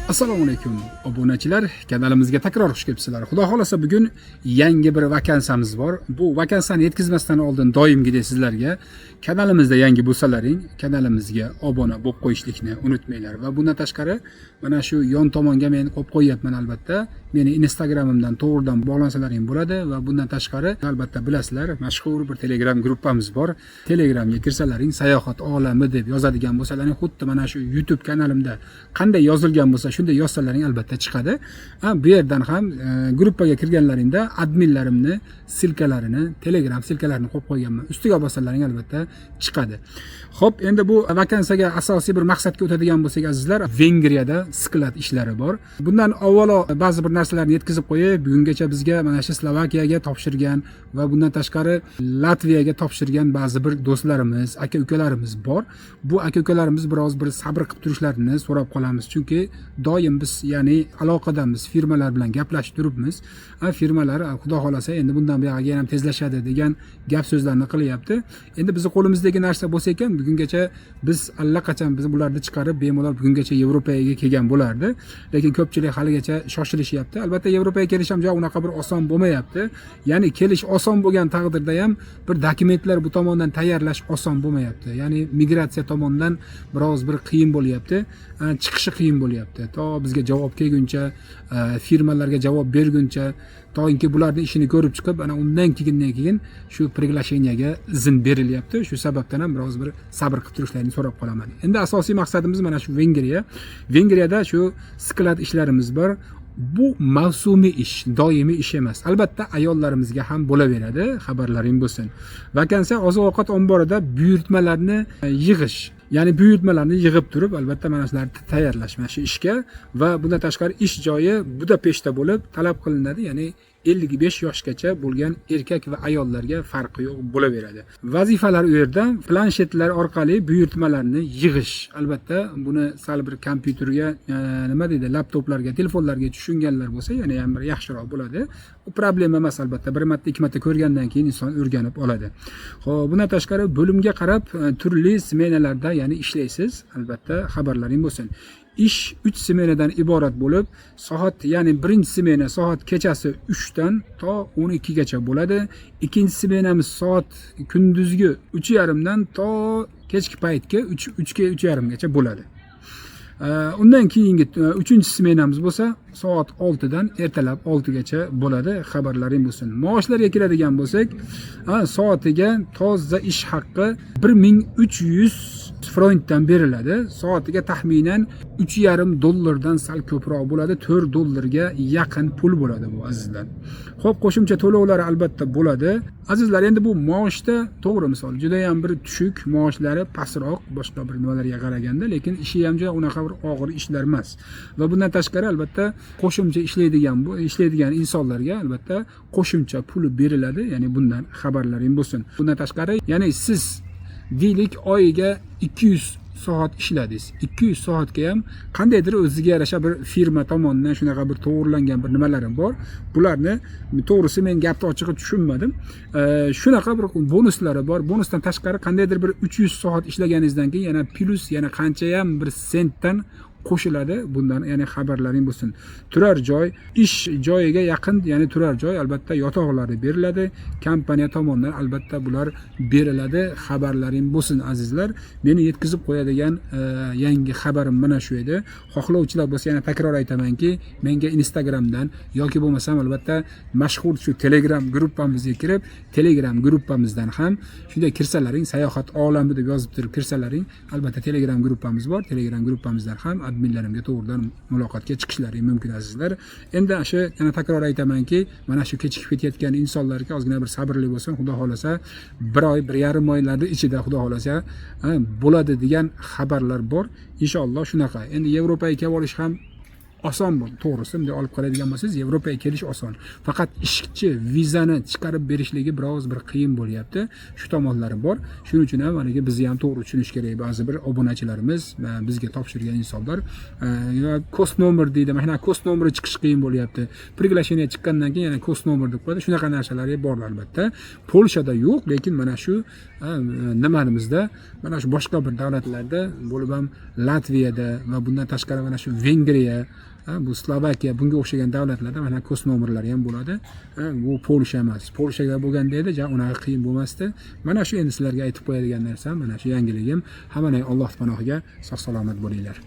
Assalomu alaykum obunachilar, kanalimizga takror xush kelibsizlar. Xudo xolasa bugun yangi bir vakansiyamiz bor. Bu vakansiyani yetkazmasdan oldin doimgidek sizlarga kanalimizda yangi bo'lsalaring, kanalimizga obuna bo'lib qo'yishlikni unutmanglar va bundan tashqari mana shu yon tomonga men qo'yib qo'yapman albatta. Meni Instagramimdan to'g'ridan bog'lansalaring bo'ladi va bundan tashqari albatta bilasizlar, mashhur bir Telegram gruppamiz bor. Telegramga kirsalaring, sayohat olami deb yozadigan bo'lsalaring, xuddi mana shu YouTube kanalimda qanday yozilgan bo'lsa shunday yozsalaring albatta chiqadi. Bu yerdan ham gruppaga kirganlaringda adminlarimni silkalarini, Telegram silkalarini qo'yib qo'yganman. Ustiga bossalaring albatta chiqadi. Xo'p, endi bu vakansiyaga asosiy bir maqsadga o'tadigan bo'lsak azizlar, Vengriyada sklad ishlari bor. Bundan avvalo ba'zi bir narsalarni yetkazib qo'yib, bugungacha bizga mana shu Slovakiyaga topshirgan va bundan tashqari Latviyaga topshirgan ba'zi bir do'stlarimiz, aka-ukalarimiz bor. Bu aka-ukalarimiz biroz bir sabr qilib turishlarini so'rab qolamiz, chunki doim biz ya'ni aloqadamiz, firmalar bilan gaplashib turibmiz. Firmalar xudo xolasa endi bundan buyog'iga ham tezlashadi degan gap so'zlarni qilyapti. Endi bizning qo'limizdagi narsa bo'lsa ekan, bugungacha biz allaqachon biz bularni chiqarib bemalol bugungacha Yevropaga kelgan bo'lardi. Lekin ko'pchilik haligacha shoshilishyapti. Albatta Yevropaga kelish ham unaqa bir oson bo'lmayapti. Ya'ni kelish oson bo'lgan taqdirda ham bir dokumentlar bu tomondan tayyorlash oson bo'lmayapti. Ya'ni migratsiya tomonidan biroz bir qiyin bo'lyapti. Chiqishi qiyin bo'lyapti. To bizga javob kelguncha, firmalarga javob berguncha, toinki bularning ishini ko'rib chiqib, ana undan keyin shu приглашениyaga izn berilyapti. Shu sababdan ham biroz bir sabr qilib turishlarini so'rab qolaman. Endi asosiy maqsadimiz mana shu Vengriya. Vengriyada shu sklad ishlarimiz bor. Bu mavsumiy ish, doimiy ish emas. Albatta ayollarimizga ham bo'laveradi, xabarlaring bo'lsin. Vakansiya oziq-ovqat omborida buyurtmalarni yig'ish, ya'ni buyurtmalarni yig'ib turib, albatta mana shularni tayyorlash mana shu ishga va bundan tashqari ish joyi Budapeshtda bo'lib talab qilinadi, ya'ni 55 yoshgacha bo'lgan erkak va ayollarga farqi yo'q bo'laveradi. Vazifalar u yerda planshetlar orqali buyurtmalarni yig'ish. Albatta buni sal bir kompyuterga, nima deydi, laptoplarga, telefonlarga tushunganlar bo'lsa, yana ham bir yaxshiroq bo'ladi. U problema emas albatta. Bir marta, ikki marta ko'rgandan keyin inson o'rganib oladi. Xo'p, bundan tashqari bo'limga qarab turli smenalarda, ya'ni ishlaysiz. Albatta xabarlaring bo'lsin. Ish 3 smenadan iborat bo'lib, soat, ya'ni birinchi smena soat kechasi 3 dan to 12 gacha bo'ladi. Ikkinchi smenamiz soat kunduzgi 3:30 dan to kechki paytga 3 ga 3:30 gacha bo'ladi. Undan keyingi 3-chi smenamiz bo'lsa soat 6 dan ertalab 6 gacha bo'ladi. Xabarlaring bo'lsin. Maoshlarga keladigan bo'lsak, soatiga toza ish haqqi 1300 frontdan beriladi. Soatiga taxminan $3.5 sal ko'proq bo'ladi. $4 yaqin pul bo'ladi bu azizlar. Xo'p, qo'shimcha to'lovlar albatta bo'ladi. Azizlar, endi bu maoshda to'g'ri misol juda ham bir tushuk, maoshlari pastroq boshqa bir nimalarga qaraganda, lekin ishi ham juda unaqa bir og'ir ishlar emas. Va bundan tashqari albatta qo'shimcha ishlaydigan insonlarga albatta qo'shimcha pul beriladi. Ya'ni bundan xabarlaring bo'lsin. Bundan tashqari, ya'ni siz deylik oyiga 200 soat ishladingiz. 200 soatga ham qandaydir o'ziga yarasha bir firma tomonidan shunaqa bir to'g'rilangan bir nimalarim bor. Bularni to'g'risi men gapni ochig'i tushunmadim. Shunaqa bir bonuslari bor. Bonusdan tashqari qandaydir bir 300 soat ishlaganingizdan keyin yana plus, yana qancha ham bir sentdan qo'shiladi. Bundan ya'ni xabarlaring bo'lsin. Turar joy, ish joyiga yaqin, ya'ni turar joy, albatta yotoqlari beriladi. Kompaniya tomonidan albatta bular beriladi. Xabarlaring bo'lsin azizlar. Meni yetkazib qo'yadigan yangi xabarim mana shu edi. Xohlovchilar bo'lsa yana takror aytamanki, menga Instagramdan yoki bo'lmasam albatta mashhur shu Telegram gruppamizga kirib, Telegram gruppamizdan ham shunday kirsalaring, sayohat olami deb yozib turib kirsalaring, albatta Telegram gruppamiz bor. Telegram gruppamizdan ham adminlarimga to'g'ridan muloqotga chiqishlari mumkin azizlar. Endi shu yana takror aytamanki, mana shu kechikib ketayotgan insonlarga ozgina bir sabrli bo'lsin. Xudo xolasa 1 oy, 1,5 oylarning ichida xudo xolasa bo'ladi degan xabarlar bor. Inshaalloh shunaqa. Endi Yevropaga kelib olish ham oson bo'ldi. To'g'risi, bunday olib qaraydigan bo'lsangiz, Yevropaga kelish oson. Faqat ishchi vizani chiqarib berishligi biroz bir qiyin bo'lyapti. Shu tomonlari bor. Shuning uchun ham mana bizni ham to'g'ri tushunish kerak. Ba'zi bir obunachilarimiz bizga topshirgan insonlar kost nomer deydi. Mana kost nomeri chiqish qiyin bo'lyapti. Приглашение chiqqandan keyin yana kost nomer deb qo'yadi. Shunaqa narsalar bor albatta. Polshada yo'q, lekin mana shu nimaimizda, mana shu boshqa bir davlatlarda, bo'lib ham Latviyada va bundan tashqari mana shu Vengriya, bu Slovakiya, bunga o'xshagan davlatlarda mana kost nomerlari ham bo'ladi. Bu Polsha emas. Polshaga bo'lganda edi, unaqa qiyin bo'lmasdi. Mana shu endi sizlarga aytib qo'yadigan narsam, mana shu yangiligim. Hammaning Alloh panohiga sog' salomat bo'linglar.